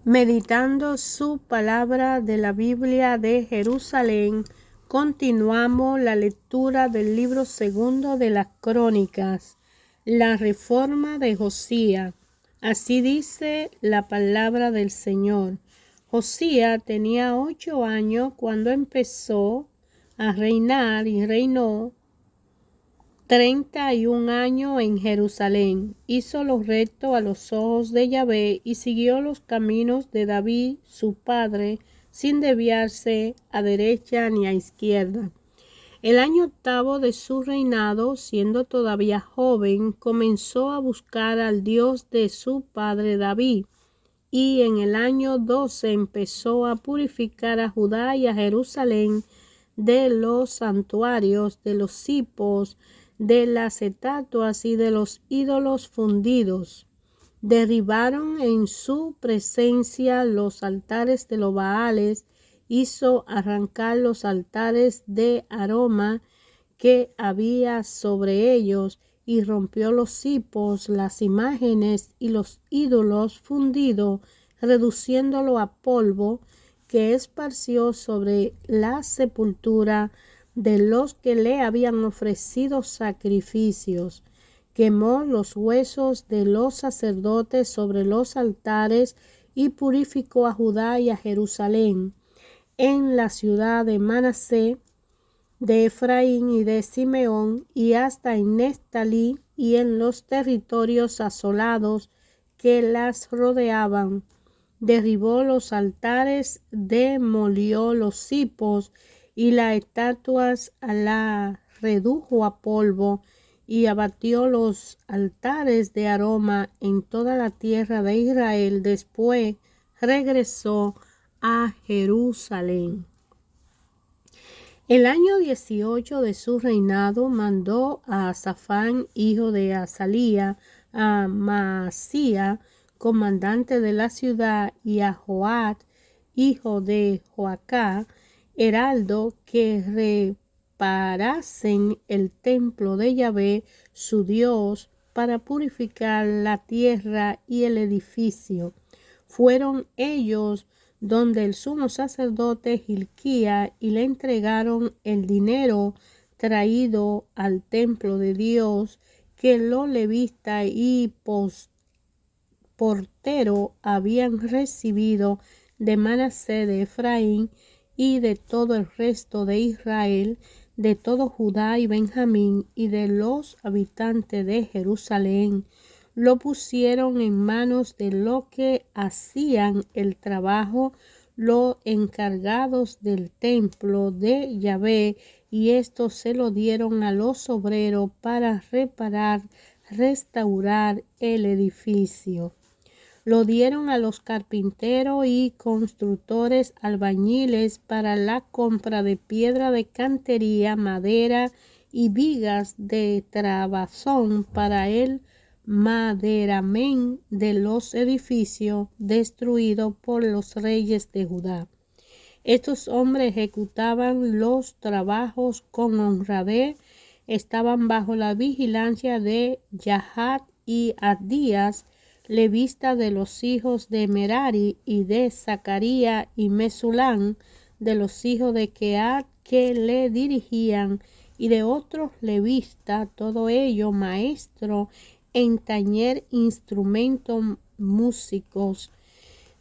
Meditando su palabra de la Biblia de Jerusalén, continuamos la lectura del libro segundo de las Crónicas, la reforma de Josías. Así dice la palabra del Señor. Josías tenía 8 años cuando empezó a reinar y reinó 31 años en Jerusalén. Hizo lo recto a los ojos de Yahvé y siguió los caminos de David, su padre, sin desviarse a derecha ni a izquierda. El año 8 de su reinado, siendo todavía joven, comenzó a buscar al Dios de su padre David, y en el año 12 empezó a purificar a Judá y a Jerusalén de los santuarios, de los cipos, de las estatuas y de los ídolos fundidos. Derribaron en su presencia los altares de los Baales, hizo arrancar los altares de aroma que había sobre ellos, y rompió los cipos, las imágenes y los ídolos fundidos, reduciéndolo a polvo, que esparció sobre la sepultura de los que le habían ofrecido sacrificios. Quemó los huesos de los sacerdotes sobre los altares y purificó a Judá y a Jerusalén. En la ciudad de Manasés, de Efraín y de Simeón, y hasta en Neftalí y en los territorios asolados que las rodeaban. Derribó los altares, demolió los cipos y las estatuas, la redujo a polvo, y abatió los altares de aroma en toda la tierra de Israel. Después regresó a Jerusalén. El año 18 de su reinado mandó a Safán, hijo de Azalía, a Maasía, comandante de la ciudad, y a Joad, hijo de Joacá, heraldo, que reparasen el templo de Yahvé, su Dios, para purificar la tierra y el edificio. Fueron ellos donde el sumo sacerdote Hilquía, y le entregaron el dinero traído al templo de Dios, que los levitas y portero habían recibido de Manasés, de Efraín y de todo el resto de Israel, de todo Judá y Benjamín y de los habitantes de Jerusalén. Lo pusieron en manos de los que hacían el trabajo, los encargados del templo de Yahvé, y estos se lo dieron a los obreros para restaurar el edificio. Lo dieron a los carpinteros y constructores albañiles para la compra de piedra de cantería, madera y vigas de trabazón para el maderamen de los edificios destruidos por los reyes de Judá. Estos hombres ejecutaban los trabajos con honradez, estaban bajo la vigilancia de Yahat y Adías, levita de los hijos de Merari, y de Zacarías y Mesulán, de los hijos de Keat, que le dirigían, y de otros levistas, todo ello maestro en tañer instrumentos músicos.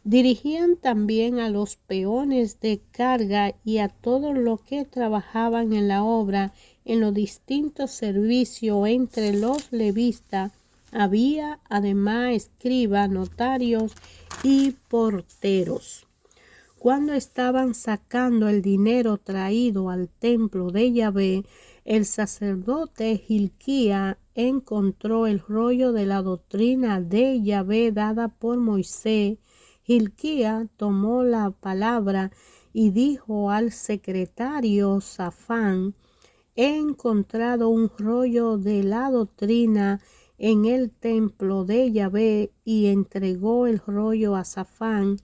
Dirigían también a los peones de carga y a todos los que trabajaban en la obra, en los distintos servicios. Entre los levistas había además escribas, notarios y porteros. Cuando estaban sacando el dinero traído al templo de Yahvé, el sacerdote Hilquía encontró el rollo de la doctrina de Yahvé dada por Moisés. Hilquía tomó la palabra y dijo al secretario Safán: he encontrado un rollo de la doctrina en el templo de Yahvé, y entregó el rollo a Safán.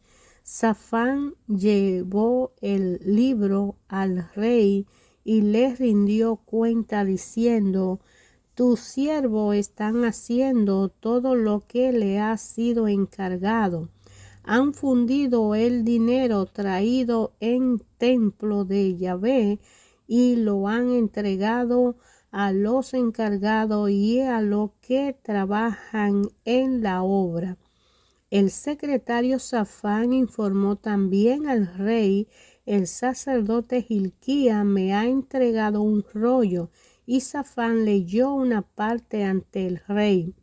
Safán llevó el libro al rey y le rindió cuenta diciendo: tus siervos están haciendo todo lo que le ha sido encargado. Han fundido el dinero traído en templo de Yahvé y lo han entregado a los encargados y a los que trabajan en la obra. El secretario Safán informó también al rey: el sacerdote Hilquía me ha entregado un rollo. Y Safán leyó una parte ante el rey.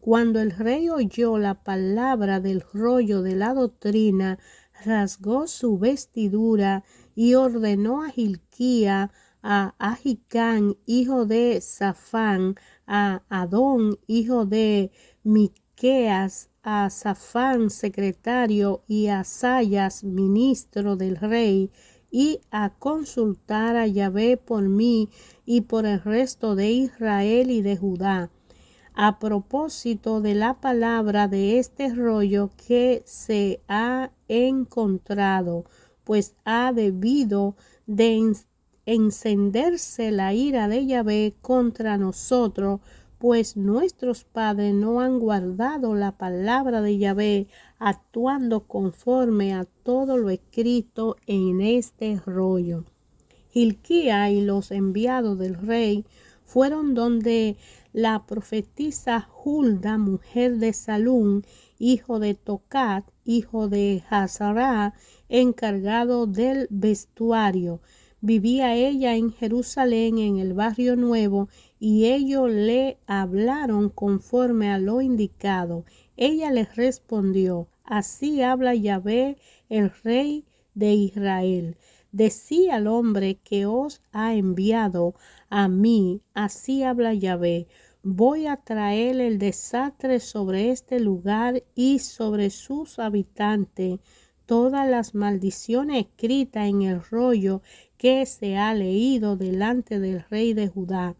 Cuando el rey oyó la palabra del rollo de la doctrina, rasgó su vestidura y ordenó a Hilquía, a Ahicam, hijo de Safán, a Adón, hijo de Miqueas, a Safán, secretario, y a Asayas, ministro del rey, y a consultar a Yahvé por mí y por el resto de Israel y de Judá, a propósito de la palabra de este rollo que se ha encontrado, pues ha debido de encenderse la ira de Yahvé contra nosotros, pues nuestros padres no han guardado la palabra de Yahvé, actuando conforme a todo lo escrito en este rollo. Hilquía y los enviados del rey fueron donde la profetisa Hulda, mujer de Salún, hijo de Tocat, hijo de Hazará, encargado del vestuario. Vivía ella en Jerusalén, en el barrio nuevo, y ellos le hablaron conforme a lo indicado. Ella les respondió: así habla Yahvé, el rey de Israel. Decía al hombre que os ha enviado a mí: así habla Yahvé, voy a traer el desastre sobre este lugar y sobre sus habitantes, todas las maldiciones escritas en el rollo que se ha leído delante del rey de Judá,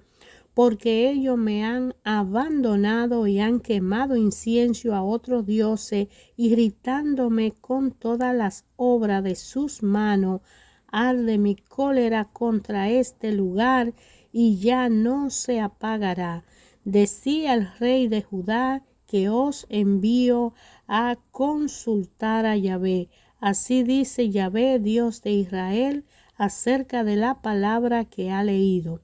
porque ellos me han abandonado y han quemado incienso a otros dioses, irritándome con todas las obras de sus manos. Arde mi cólera contra este lugar y ya no se apagará. Decía el rey de Judá que os envío a consultar a Yahvé. Así dice Yahvé, Dios de Israel, acerca de la palabra que ha leído.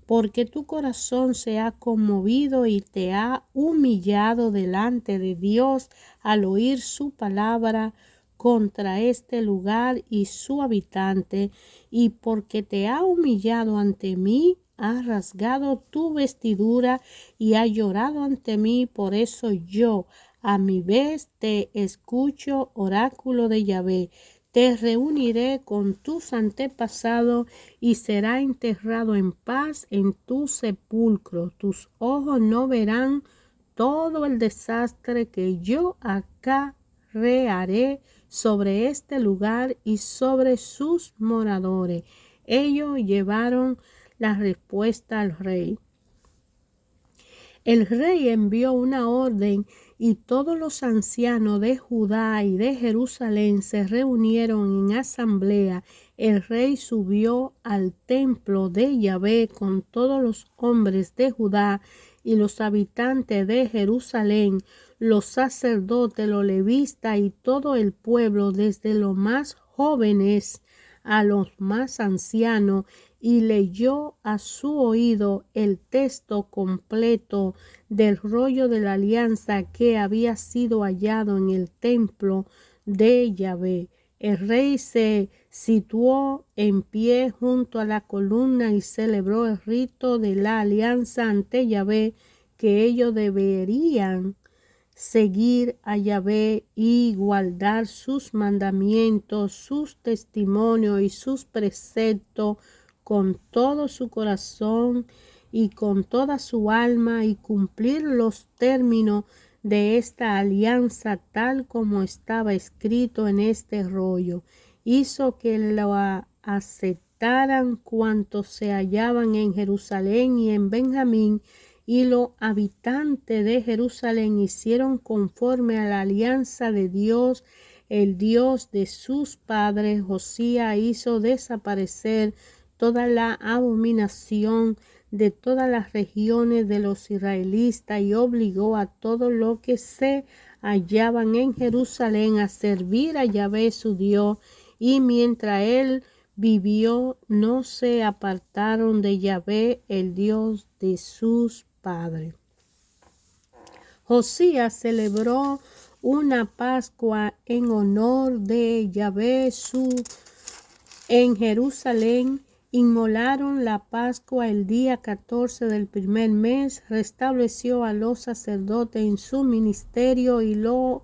Porque tu corazón se ha conmovido y te ha humillado delante de Dios al oír su palabra contra este lugar y su habitante, y porque te ha humillado ante mí, has rasgado tu vestidura y has llorado ante mí. Por eso yo, a mi vez, te escucho, oráculo de Yahvé. Te reuniré con tus antepasados y será enterrado en paz en tu sepulcro. Tus ojos no verán todo el desastre que yo acarrearé sobre este lugar y sobre sus moradores. Ellos llevaron la respuesta al rey. El rey envió una orden y todos los ancianos de Judá y de Jerusalén se reunieron en asamblea. El rey subió al templo de Yahvé con todos los hombres de Judá y los habitantes de Jerusalén, los sacerdotes, los levitas y todo el pueblo, desde los más jóvenes a los más ancianos, y leyó a su oído el texto completo del rollo de la alianza que había sido hallado en el templo de Yahvé. El rey se situó en pie junto a la columna y celebró el rito de la alianza ante Yahvé, que ellos deberían seguir a Yahvé y guardar sus mandamientos, sus testimonios y sus preceptos con todo su corazón y con toda su alma, y cumplir los términos de esta alianza tal como estaba escrito en este rollo. Hizo que lo aceptaran cuantos se hallaban en Jerusalén y en Benjamín, y los habitantes de Jerusalén hicieron conforme a la alianza de Dios, el Dios de sus padres. Josías hizo desaparecer toda la abominación de todas las regiones de los israelitas y obligó a todo lo que se hallaban en Jerusalén a servir a Yahvé su Dios, y mientras él vivió no se apartaron de Yahvé, el Dios de sus padres. Josías celebró una Pascua en honor de Yahvé en Jerusalén. Inmolaron la Pascua el día 14 del primer mes, restableció a los sacerdotes en su ministerio y lo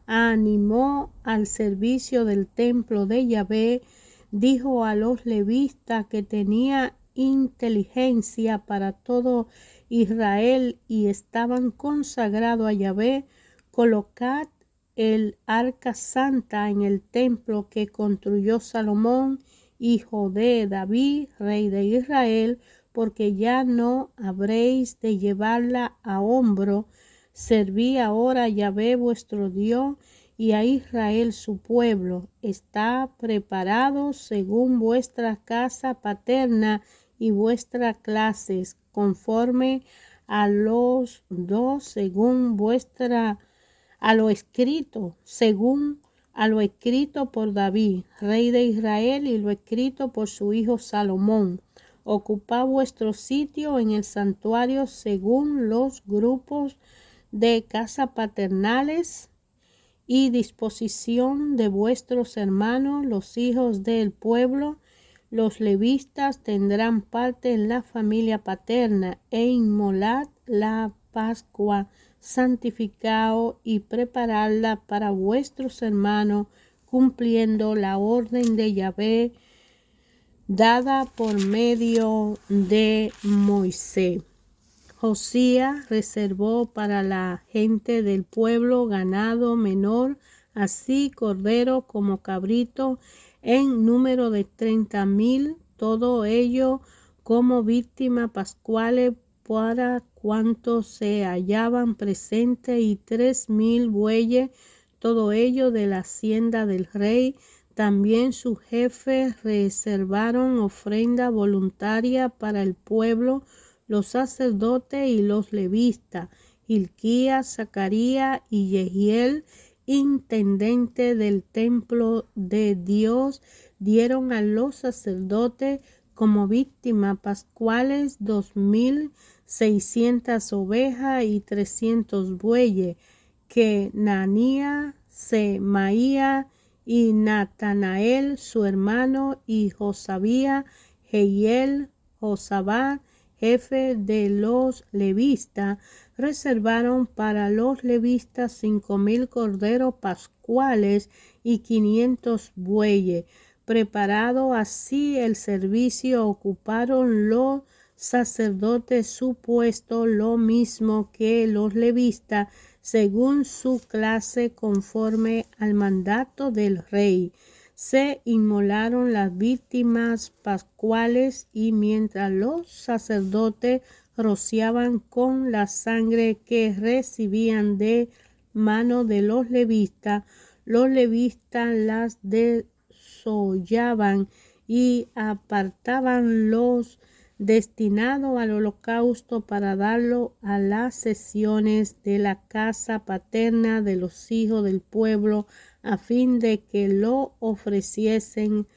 animó al servicio del templo de Yahvé. Dijo a los levitas que tenía inteligencia para todo Israel y estaban consagrados a Yahvé: colocad el arca santa en el templo que construyó Salomón, hijo de David, rey de Israel, porque ya no habréis de llevarla a hombro. Serví ahora a Yahvé vuestro Dios y a Israel su pueblo. Está preparado según vuestra casa paterna y vuestras clases, conforme a los dos, según a lo escrito por David, rey de Israel, y lo escrito por su hijo Salomón. Ocupad vuestro sitio en el santuario según los grupos de casas paternales y disposición de vuestros hermanos, los hijos del pueblo. Los levitas tendrán parte en la familia paterna, e inmolad la Pascua, santificado y preparadla para vuestros hermanos, cumpliendo la orden de Yahvé dada por medio de Moisés. Josías reservó para la gente del pueblo ganado menor, así cordero como cabrito, en número de 30,000, todo ello como víctimas pascuales para cuantos se hallaban presentes, y 3,000 bueyes, todo ello de la hacienda del rey. También sus jefes reservaron ofrenda voluntaria para el pueblo, los sacerdotes y los levitas, Hilquías, Zacarías y Jehiel, intendente del templo de Dios, dieron a los sacerdotes como víctimas pascuales 2,600 ovejas y 300 bueyes, que Nanía, Semaía y Natanael su hermano, y Josabía, Jehiel, Josabad, jefe de los levistas, reservaron para los levistas 5,000 corderos pascuales y 500 bueyes. Preparado así el servicio, ocuparon los sacerdotes su puesto, lo mismo que los levistas, según su clase, conforme al mandato del rey. Se inmolaron las víctimas pascuales, y mientras los sacerdotes rociaban con la sangre que recibían de mano de los levitas las desollaban y apartaban los destinados al holocausto para darlo a las sesiones de la casa paterna de los hijos del pueblo, a fin de que lo ofreciesen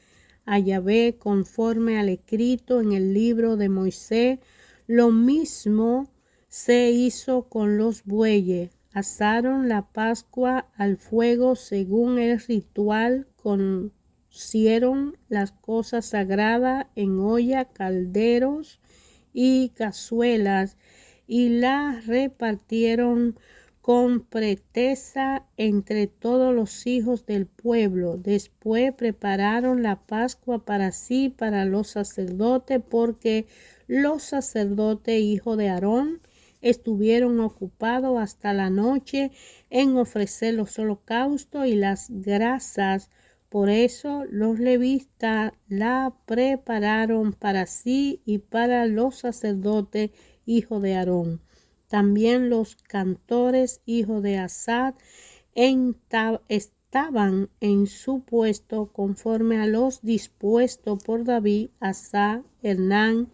a Yahvé conforme al escrito en el libro de Moisés. Lo mismo se hizo con los bueyes. Asaron la Pascua al fuego según el ritual, cocieron las cosas sagradas en olla, calderos y cazuelas, y las repartieron con presteza entre todos los hijos del pueblo. Después prepararon la Pascua para sí, para los sacerdotes, porque los sacerdotes, hijos de Aarón, estuvieron ocupados hasta la noche en ofrecer los holocaustos y las grasas. Por eso los levitas la prepararon para sí y para los sacerdotes, hijos de Aarón. También los cantores, hijos de Asaf, estaban en su puesto conforme a los dispuestos por David, Asaf, Hernán,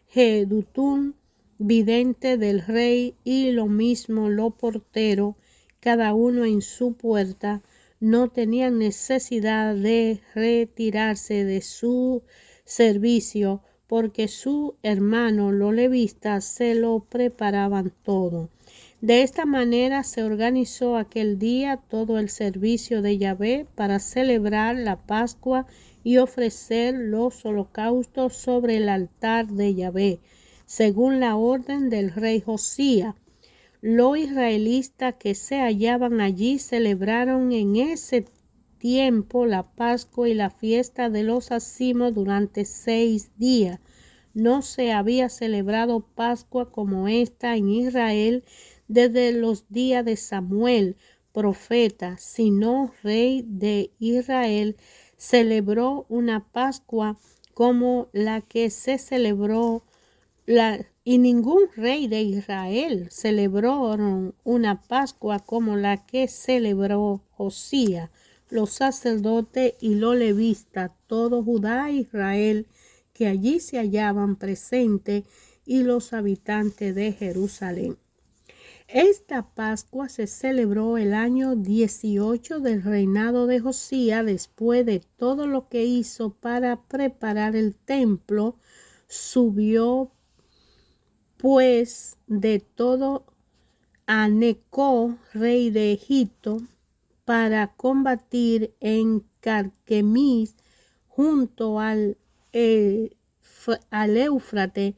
Jedutún, vidente del rey, y lo mismo los porteros cada uno en su puerta, no tenían necesidad de retirarse de su servicio, porque su hermano los levitas se lo preparaban todo. De esta manera se organizó aquel día todo el servicio de Yahvé para celebrar la Pascua y ofrecer los holocaustos sobre el altar de Yahvé, según la orden del rey Josías. Los israelitas que se hallaban allí celebraron en ese tiempo la Pascua y la fiesta de los ázimos durante 6 días. No se había celebrado Pascua como esta en Israel desde los días de Samuel, profeta, sino rey de Israel celebró una Pascua como la que se celebró y ningún rey de Israel celebró una Pascua como la que celebró Josías, los sacerdotes y los levitas, todo Judá e Israel que allí se hallaban presentes y los habitantes de Jerusalén. Esta Pascua se celebró el año 18 del reinado de Josías, después de todo lo que hizo para preparar el templo. Subió pues de todo a Neco, rey de Egipto, para combatir en Carquemis junto al Éufrates,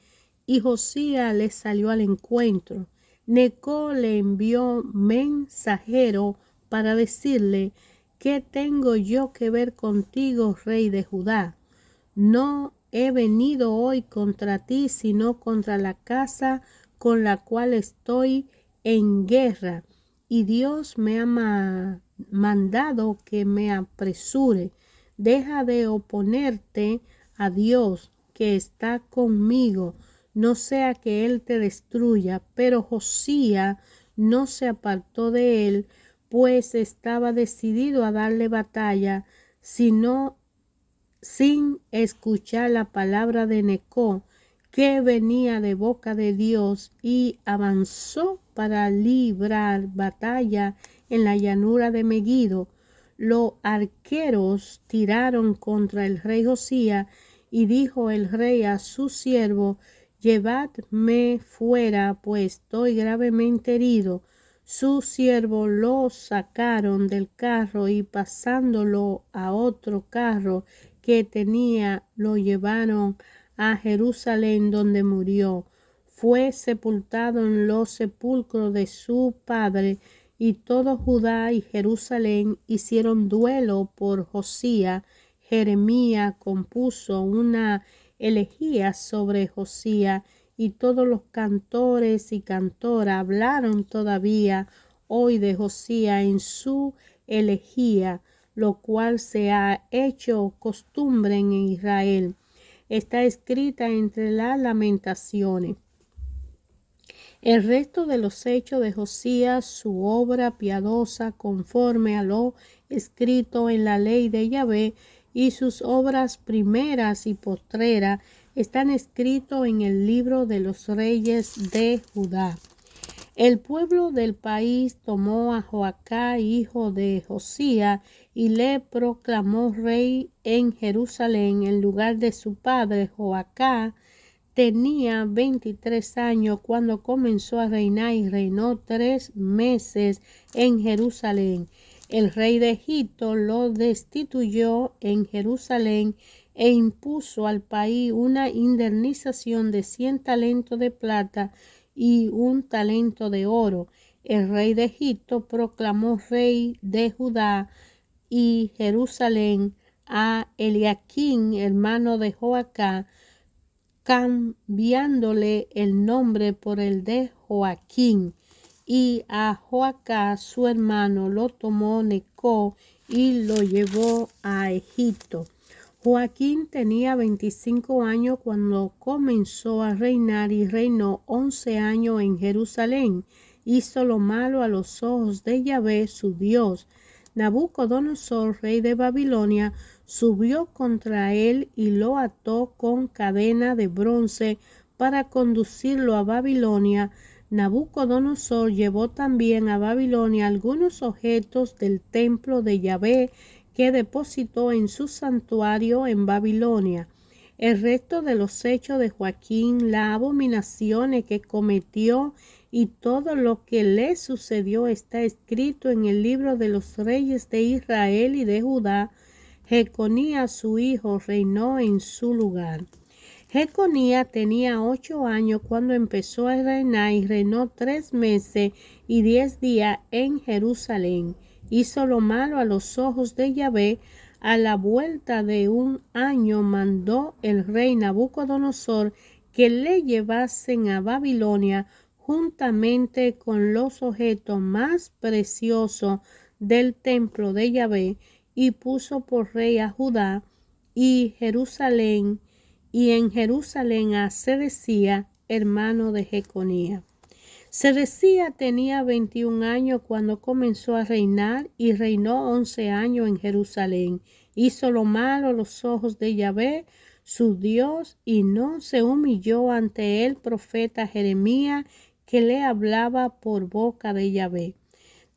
y Josías le salió al encuentro. Neco le envió mensajero para decirle: ¿qué tengo yo que ver contigo, rey de Judá? No he venido hoy contra ti, sino contra la casa con la cual estoy en guerra, y Dios me ha mandado que me apresure. Deja de oponerte a Dios, que está conmigo, no sea que Él te destruya. Pero Josías no se apartó de él, pues estaba decidido a darle batalla, sino sin escuchar la palabra de Neco, que venía de boca de Dios, y avanzó para librar batalla en la llanura de Megiddo. Los arqueros tiraron contra el rey Josías, y dijo el rey a su siervo: llevadme fuera, pues estoy gravemente herido. Su siervo lo sacaron del carro, y pasándolo a otro carro que tenía, lo llevaron a Jerusalén, donde murió. Fue sepultado en los sepulcros de su padre, y todo Judá y Jerusalén hicieron duelo por Josías. Jeremías compuso una elegía sobre Josías, y todos los cantores y cantoras hablaron todavía hoy de Josías en su elegía, lo cual se ha hecho costumbre en Israel. Está escrita entre las lamentaciones. El resto de los hechos de Josías, su obra piadosa conforme a lo escrito en la ley de Yahvé, y sus obras primeras y postreras están escritos en el libro de los reyes de Judá. El pueblo del país tomó a Joacá, hijo de Josías, y le proclamó rey en Jerusalén en lugar de su padre. Joacá tenía 23 años cuando comenzó a reinar, y reinó 3 meses en Jerusalén. El rey de Egipto lo destituyó en Jerusalén e impuso al país una indemnización de 100 talentos de plata y 1 talento de oro. El rey de Egipto proclamó rey de Judá y Jerusalén a Eliaquín, hermano de Joacá, cambiándole el nombre por el de Joaquín. Y a Joacá, su hermano, lo tomó Neco y lo llevó a Egipto. Joaquín tenía 25 años cuando comenzó a reinar, y reinó 11 años en Jerusalén. Hizo lo malo a los ojos de Yahvé, su Dios. Nabucodonosor, rey de Babilonia, subió contra él y lo ató con cadena de bronce para conducirlo a Babilonia. Nabucodonosor llevó también a Babilonia algunos objetos del templo de Yahvé que depositó en su santuario en Babilonia. El resto de los hechos de Joaquín, las abominaciones que cometió y todo lo que le sucedió está escrito en el libro de los reyes de Israel y de Judá. Jeconías su hijo reinó en su lugar. Jeconías tenía 8 años cuando empezó a reinar y reinó 3 meses y 10 días en Jerusalén. Hizo lo malo a los ojos de Yahvé. A la vuelta de un año mandó el rey Nabucodonosor que le llevasen a Babilonia juntamente con los objetos más preciosos del templo de Yahvé, y puso por rey a Judá y Jerusalén, y en Jerusalén a Sedecías, hermano de Jeconías. Sedecías tenía 21 años cuando comenzó a reinar y reinó 11 años en Jerusalén. Hizo lo malo a los ojos de Yahvé, su Dios, y no se humilló ante el profeta Jeremías, que le hablaba por boca de Yahvé.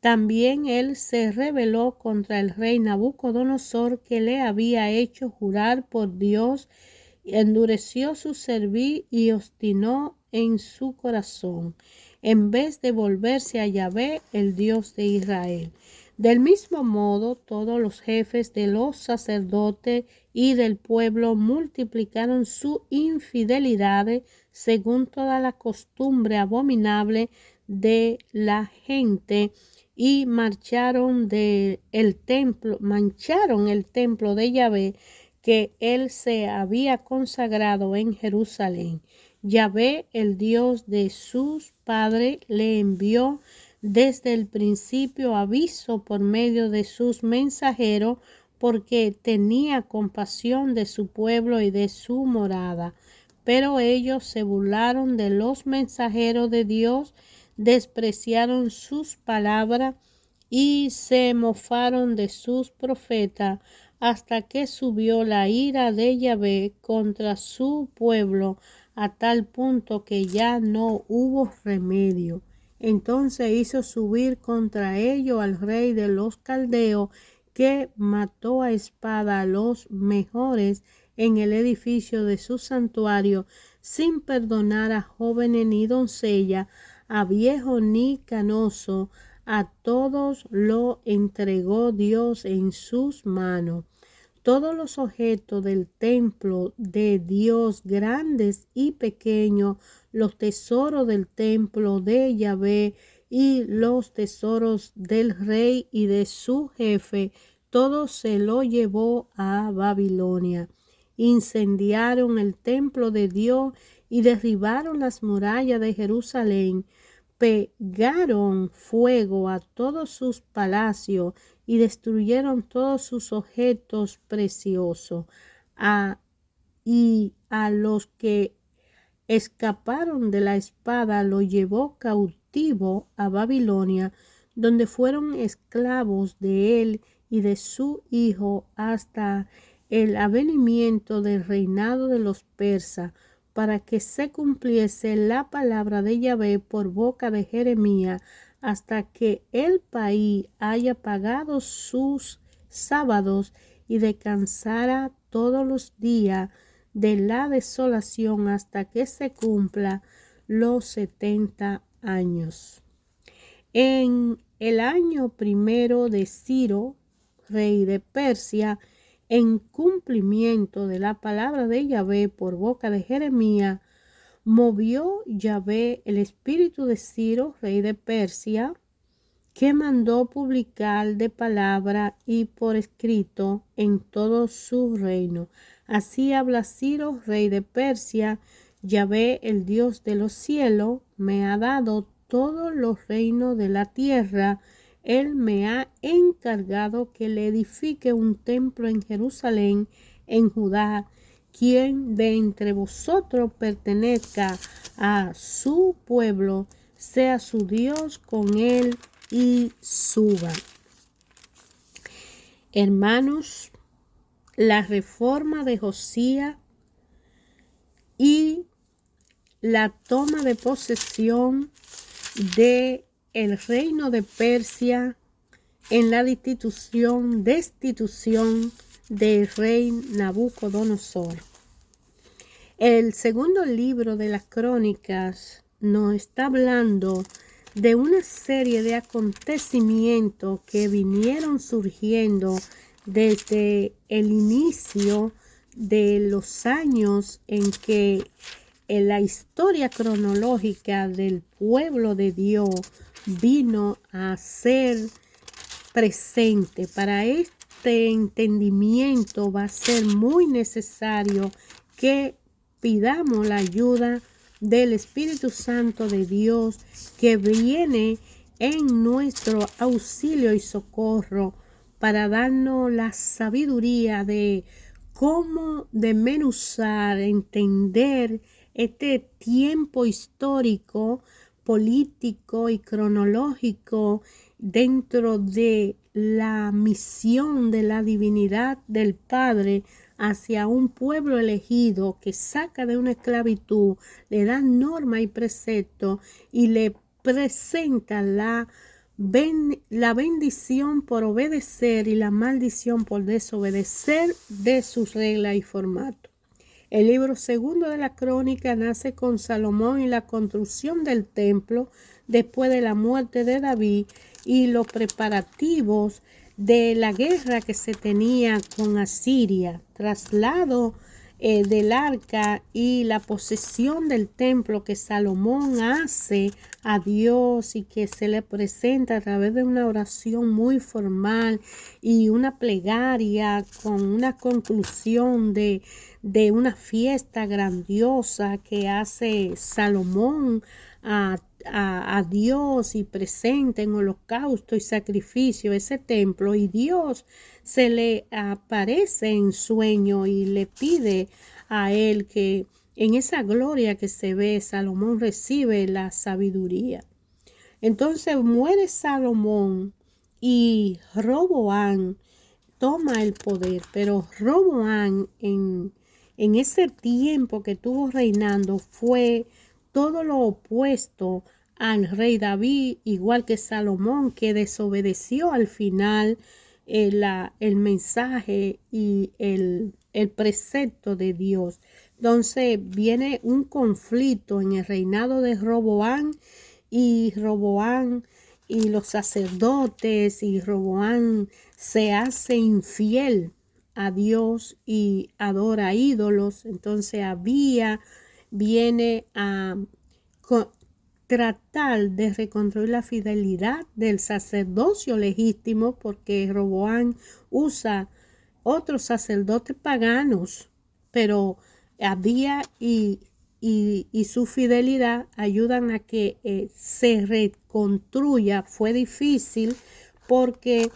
También él se rebeló contra el rey Nabucodonosor, que le había hecho jurar por Dios, endureció su cerviz y obstinó en su corazón, en vez de volverse a Yahvé, el Dios de Israel. Del mismo modo, todos los jefes de los sacerdotes y del pueblo multiplicaron su infidelidad según toda la costumbre abominable de la gente, y mancharon el templo de Yahvé, que él se había consagrado en Jerusalén. Yahvé, el Dios de sus padres, le envió desde el principio aviso por medio de sus mensajeros, porque tenía compasión de su pueblo y de su morada. Pero ellos se burlaron de los mensajeros de Dios, despreciaron sus palabras y se mofaron de sus profetas, hasta que subió la ira de Yahvé contra su pueblo a tal punto que ya no hubo remedio. Entonces hizo subir contra ellos al rey de los caldeos, que mató a espada a los mejores en el edificio de su santuario, sin perdonar a jóvenes ni doncella, a viejo ni canoso. A todos lo entregó Dios en sus manos. Todos los objetos del templo de Dios, grandes y pequeños, los tesoros del templo de Yahvé y los tesoros del rey y de su jefe, todo se lo llevó a Babilonia. Incendiaron el templo de Dios y derribaron las murallas de Jerusalén. Pegaron fuego a todos sus palacios y destruyeron todos sus objetos preciosos. Y a los que escaparon de la espada lo llevó cautivo a Babilonia, donde fueron esclavos de él y de su hijo hasta el avenimiento del reinado de los persas, para que se cumpliese la palabra de Yahvé por boca de Jeremías, hasta que el país haya pagado sus sábados y descansara todos los días de la desolación, hasta que se cumpla los 70 años. En el año primero de Ciro, rey de Persia, en cumplimiento de la palabra de Yahvé por boca de Jeremías, movió Yahvé el espíritu de Ciro, rey de Persia, que mandó publicar de palabra y por escrito en todo su reino. Así habla Ciro, rey de Persia: Yahvé, el Dios de los cielos, me ha dado todos los reinos de la tierra. Él me ha encargado que le edifique un templo en Jerusalén, en Judá. Quien de entre vosotros pertenezca a su pueblo, sea su Dios con él y suba. Hermanos, la reforma de Josías y la toma de posesión de el reino de Persia en la destitución del rey Nabucodonosor. El segundo libro de las Crónicas nos está hablando de una serie de acontecimientos que vinieron surgiendo desde el inicio de los años en que en la historia cronológica del pueblo de Dios vino a ser presente. Para este entendimiento va a ser muy necesario que pidamos la ayuda del Espíritu Santo de Dios, que viene en nuestro auxilio y socorro para darnos la sabiduría de cómo desmenuzar, entender este tiempo histórico, político y cronológico dentro de la misión de la divinidad del Padre hacia un pueblo elegido que saca de una esclavitud, le da norma y precepto y le presenta la bendición por obedecer y la maldición por desobedecer de sus reglas y formatos. El libro segundo de la Crónica nace con Salomón y la construcción del templo después de la muerte de David y los preparativos de la guerra que se tenía con Asiria, traslado del arca y la posesión del templo que Salomón hace a Dios y que se le presenta a través de una oración muy formal y una plegaria con una conclusión de una fiesta grandiosa que hace Salomón a Dios y presenta en holocausto y sacrificio ese templo, y Dios se le aparece en sueño y le pide a él que en esa gloria que se ve, Salomón recibe la sabiduría. Entonces muere Salomón y Roboam toma el poder, pero Roboam en ese tiempo que estuvo reinando fue todo lo opuesto al rey David, igual que Salomón, que desobedeció al final el mensaje y el precepto de Dios. Entonces viene un conflicto en el reinado de Roboam y los sacerdotes, y Roboam se hace infiel a Dios y adora ídolos. Entonces viene a tratar de reconstruir la fidelidad del sacerdocio legítimo, porque Roboam usa otros sacerdotes paganos, pero Abía y su fidelidad ayudan a que se reconstruya. Fue difícil porque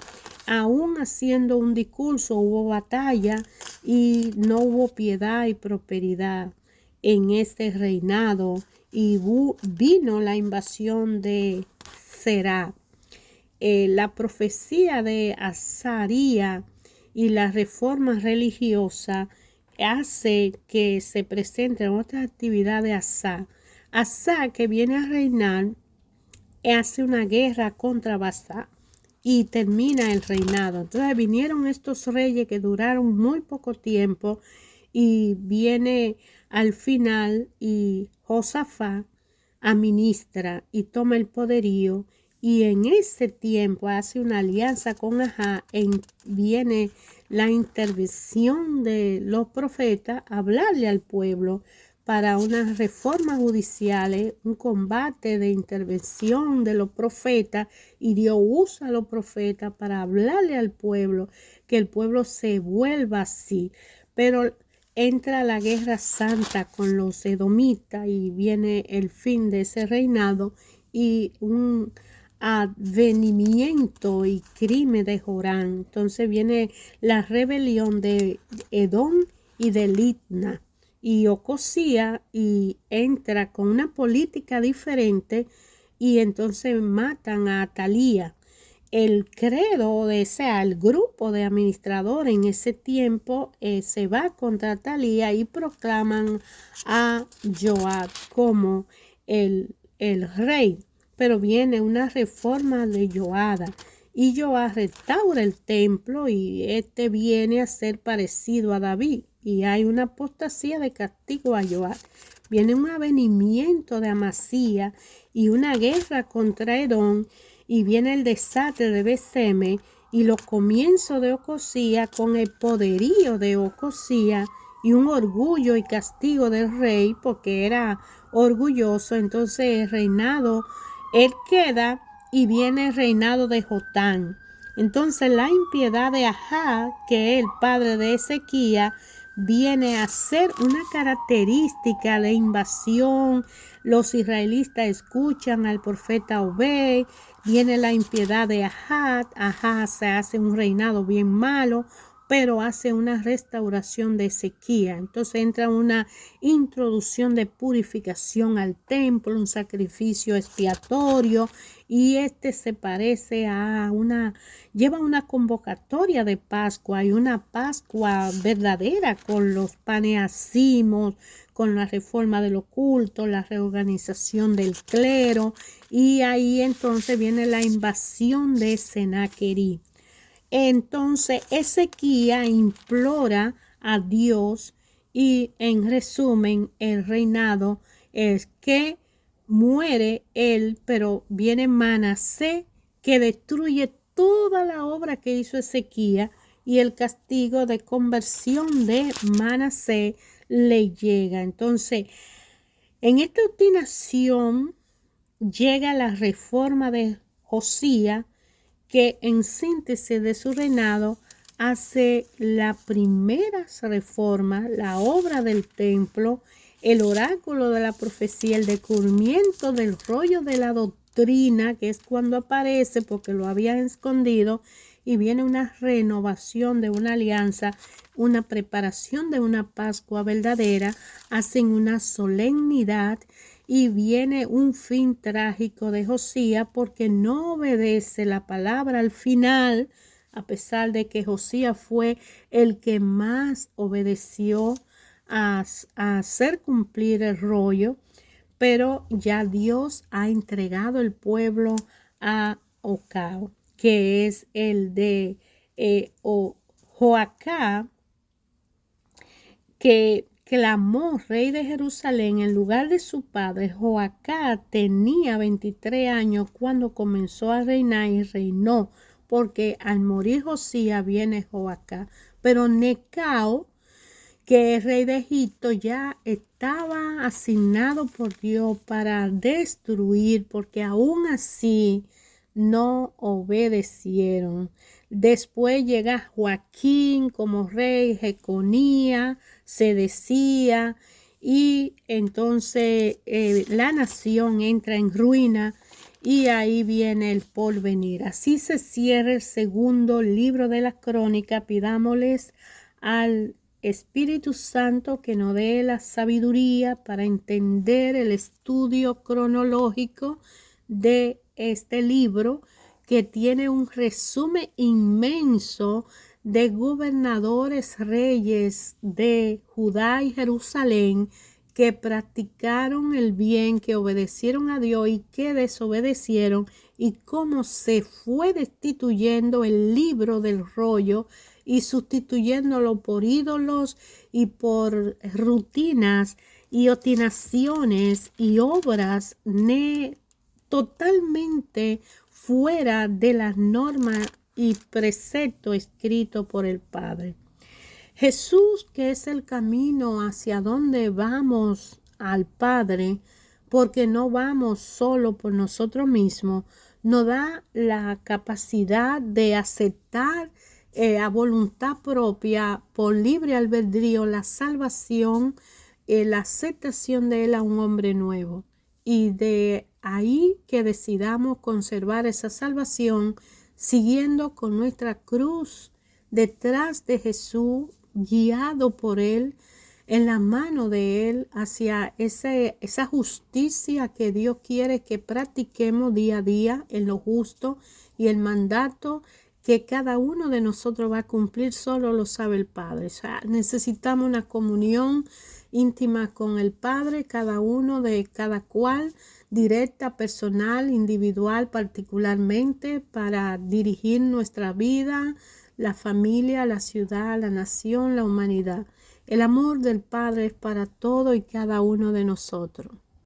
aún haciendo un discurso hubo batalla y no hubo piedad y prosperidad en este reinado, y vino la invasión de Será. La profecía de Azaría y la reforma religiosa hace que se presenten otras actividades de Asa. Asa, que viene a reinar, hace una guerra contra Basá y termina el reinado. Entonces vinieron estos reyes que duraron muy poco tiempo, y viene al final y Josafat administra y toma el poderío, y en ese tiempo hace una alianza con Ahab. Viene la intervención de los profetas a hablarle al pueblo para unas reformas judiciales, un combate de intervención de los profetas, y Dios usa a los profetas para hablarle al pueblo, que el pueblo se vuelva así. Pero entra la guerra santa con los edomitas y viene el fin de ese reinado y un advenimiento y crimen de Joram. Entonces viene la rebelión de Edom y de Libna, y Ocosía y entra con una política diferente, y entonces matan a Atalía. El credo el grupo de administradores en ese tiempo se va contra Atalía y proclaman a Joab como el rey. pero viene una reforma de Joada. Y Joás restaura el templo y este viene a ser parecido a David. Y hay una apostasía de castigo a Joás. Viene un avenimiento de Amasía y una guerra contra Edom. Y viene el desastre de Beseme y los comienzos de Ocosía con el poderío de Ocosía y un orgullo y castigo del rey porque era orgulloso. Entonces el reinado, él queda y viene el reinado de Jotán. Entonces la impiedad de Ahaz, que es el padre de Ezequías, viene a ser una característica de invasión. Los israelitas escuchan al profeta Obed, viene la impiedad de Ahaz. Ahaz se hace un reinado bien malo, pero hace una restauración de Ezequías. Entonces entra una introducción de purificación al templo, un sacrificio expiatorio, y este se parece a lleva una convocatoria de Pascua y una Pascua verdadera con los panes ácimos, con la reforma del oculto, la reorganización del clero, y ahí entonces viene la invasión de Sennacherib. Entonces Ezequías implora a Dios y en resumen el reinado es que muere él, pero viene Manasés que destruye toda la obra que hizo Ezequías y el castigo de conversión de Manasés le llega. Entonces, en esta obstinación llega la reforma de Josías, que en síntesis de su reinado hace la primera reforma, la obra del templo, el oráculo de la profecía, el descubrimiento del rollo de la doctrina, que es cuando aparece porque lo habían escondido, y viene una renovación de una alianza, una preparación de una Pascua verdadera, hacen una solemnidad y viene un fin trágico de Josías porque no obedece la palabra al final, a pesar de que Josías fue el que más obedeció a hacer cumplir el rollo, pero ya Dios ha entregado el pueblo a Ocao, que es el de Joacá, que clamó rey de Jerusalén en lugar de su padre. Joacá tenía 23 años cuando comenzó a reinar y reinó, porque al morir Josías viene Joacá. Pero Necao, que es rey de Egipto, ya estaba asignado por Dios para destruir, porque aún así no obedecieron. Después llega Joaquín como rey, Jeconía, se decía, y entonces la nación entra en ruina y ahí viene el porvenir. Así se cierra el segundo libro de la crónica. Pidámosles al Espíritu Santo que nos dé la sabiduría para entender el estudio cronológico de este libro, que tiene un resumen inmenso de gobernadores, reyes de Judá y Jerusalén que practicaron el bien, que obedecieron a Dios y que desobedecieron, y cómo se fue destituyendo el libro del rollo y sustituyéndolo por ídolos y por rutinas y obstinaciones y obras totalmente fuera de las normas y preceptos escritos por el Padre. Jesús, que es el camino hacia donde vamos al Padre, porque no vamos solo por nosotros mismos, nos da la capacidad de aceptar a voluntad propia, por libre albedrío, la salvación, la aceptación de Él a un hombre nuevo. Y de ahí que decidamos conservar esa salvación siguiendo con nuestra cruz detrás de Jesús, guiado por Él, en la mano de Él, hacia esa justicia que Dios quiere que practiquemos día a día en lo justo, y el mandato que cada uno de nosotros va a cumplir solo lo sabe el Padre. O sea, necesitamos una comunión íntima con el Padre, cada uno de cada cual, directa, personal, individual, particularmente para dirigir nuestra vida, la familia, la ciudad, la nación, la humanidad. El amor del Padre es para todo y cada uno de nosotros.